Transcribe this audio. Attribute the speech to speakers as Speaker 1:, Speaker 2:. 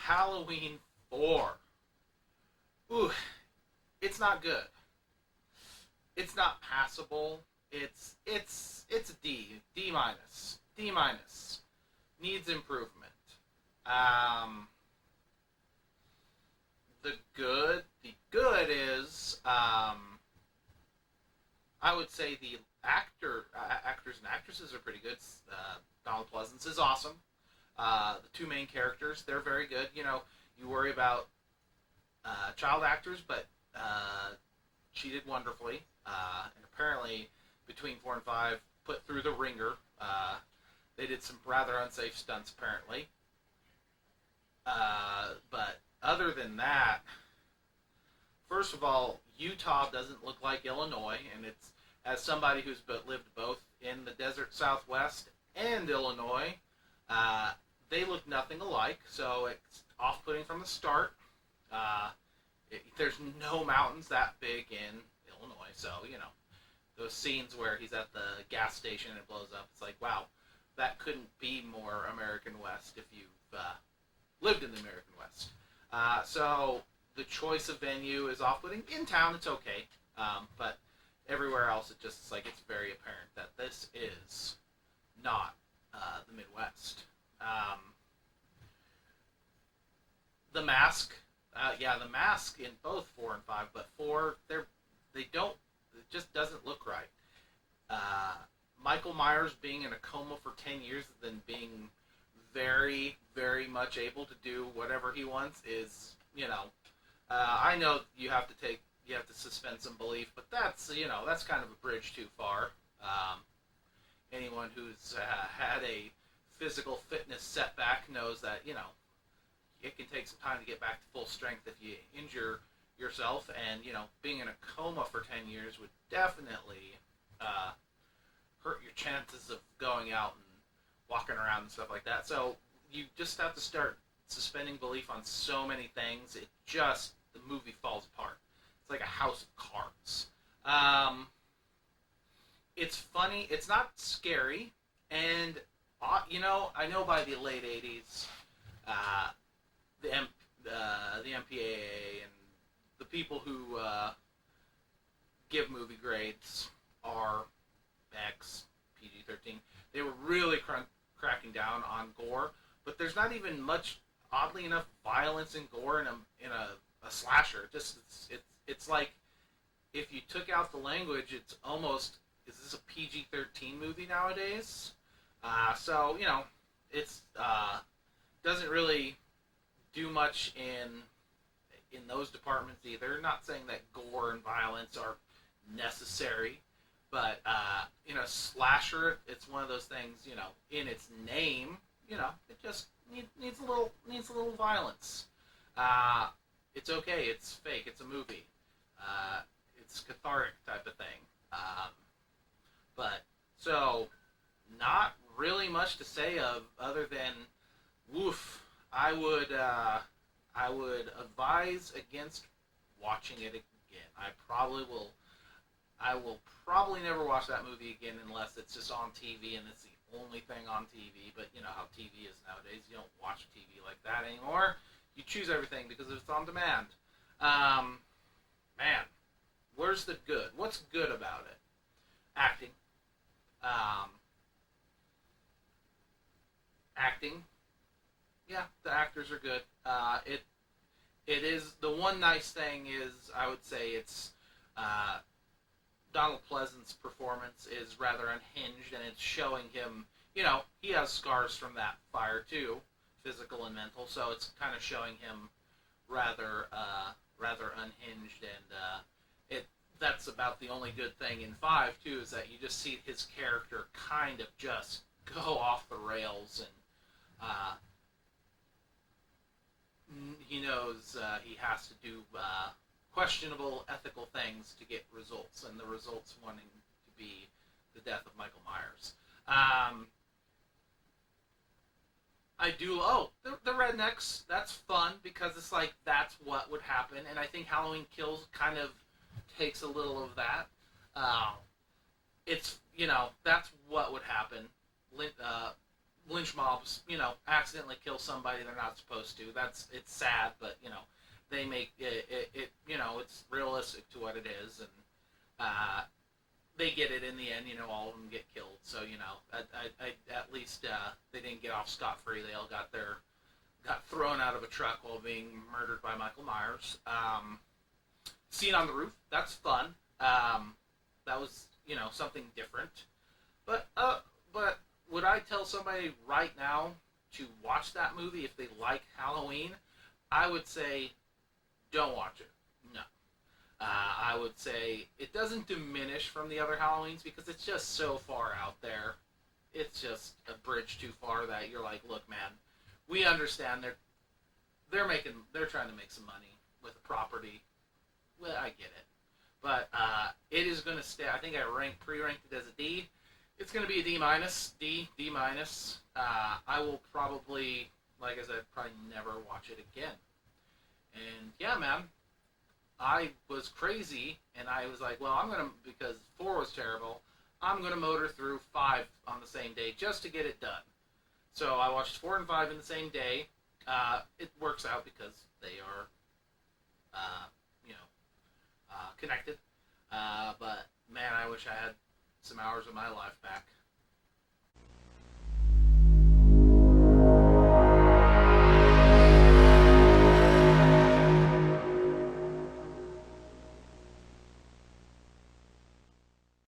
Speaker 1: Halloween 4. Ooh, it's not good. It's not passable. It's a D minus, D minus. Needs improvement. Um, the good is I would say the actors and actresses are pretty good. Donald Pleasance is awesome. The two main characters, they're very good. You worry about child actors, but she did wonderfully. And apparently, between 4 and 5, put through the ringer. They did some rather unsafe stunts, apparently. But other than that, first of all, Utah doesn't look like Illinois, and it's as somebody who's lived both in the desert Southwest and Illinois, they look nothing alike. So it's off-putting from the start. There's no mountains that big in Illinois, so those scenes where he's at the gas station and it blows up. It's like, wow, that couldn't be more American West if you've lived in the American West. So the choice of venue is off-putting. In town, it's okay, but everywhere else, it's very apparent that this is not the Midwest. The mask, the mask in both 4 and 5, but 4, they don't. It just doesn't look right. Michael Myers being in a coma for 10 years and then being very, very much able to do whatever he wants is, I know you have to suspend some belief, but that's kind of a bridge too far. Anyone who's had a physical fitness setback knows that, it can take some time to get back to full strength if you injure yourself, and, being in a coma for 10 years would definitely hurt your chances of going out and walking around and stuff like that. So you just have to start suspending belief on so many things. The movie falls apart. It's like a house of cards. It's funny. It's not scary. And, I know by the late 80s, the MPAA and the people who give movie grades are X, PG-13. They were really cracking down on gore, but there's not even much, oddly enough, violence and gore in a slasher. It's like if you took out the language, it's almost, is this a PG-13 movie nowadays? So it's doesn't really do much in those departments either. Not saying that gore and violence are necessary, but slasher, it's one of those things, in its name, it just needs a little violence. It's okay, it's fake, it's a movie. It's cathartic type of thing. But so not really much to say of other than woof. I would advise against watching it again. I will probably never watch that movie again unless it's just on TV and it's the only thing on TV. But you know how TV is nowadays. You don't watch TV like that anymore. You choose everything because it's on demand. Man, where's the good? What's good about it? Acting. Acting. Yeah, the actors are good. It is, the one nice thing is, I would say it's Donald Pleasance's performance is rather unhinged, and it's showing him, he has scars from that fire too, physical and mental, so it's kind of showing him rather unhinged, and that's about the only good thing in 5 too, is that you just see his character kind of just go off the rails, and he knows he has to do questionable ethical things to get results, and the results wanting to be the death of Michael Myers. I do, the rednecks, that's fun, because it's like, that's what would happen, and I think Halloween Kills kind of takes a little of that. It's, that's what would happen. lynch mobs, accidentally kill somebody they're not supposed to. It's sad, but they make it it's realistic to what it is, and they get it in the end. All of them get killed. So at least they didn't get off scot free. They all got thrown out of a truck while being murdered by Michael Myers. Scene on the roof, that's fun. That was something different. But would I tell somebody right now to watch that movie if they like Halloween? I would say don't watch it. No. I would say it doesn't diminish from the other Halloweens because it's just so far out there. It's just a bridge too far that you're like, look, man, we understand they're trying to make some money with the property. Well, I get it. But it is going to stay. I think I pre-ranked it as a D. It's going to be a D minus. D minus. I will probably, like I said, probably never watch it again. And yeah, man, I was crazy, and I was like, well, because 4 was terrible, I'm going to motor through 5 on the same day just to get it done. So I watched 4 and 5 in the same day. It works out because they are, connected. But man, I wish I had some hours of my life back.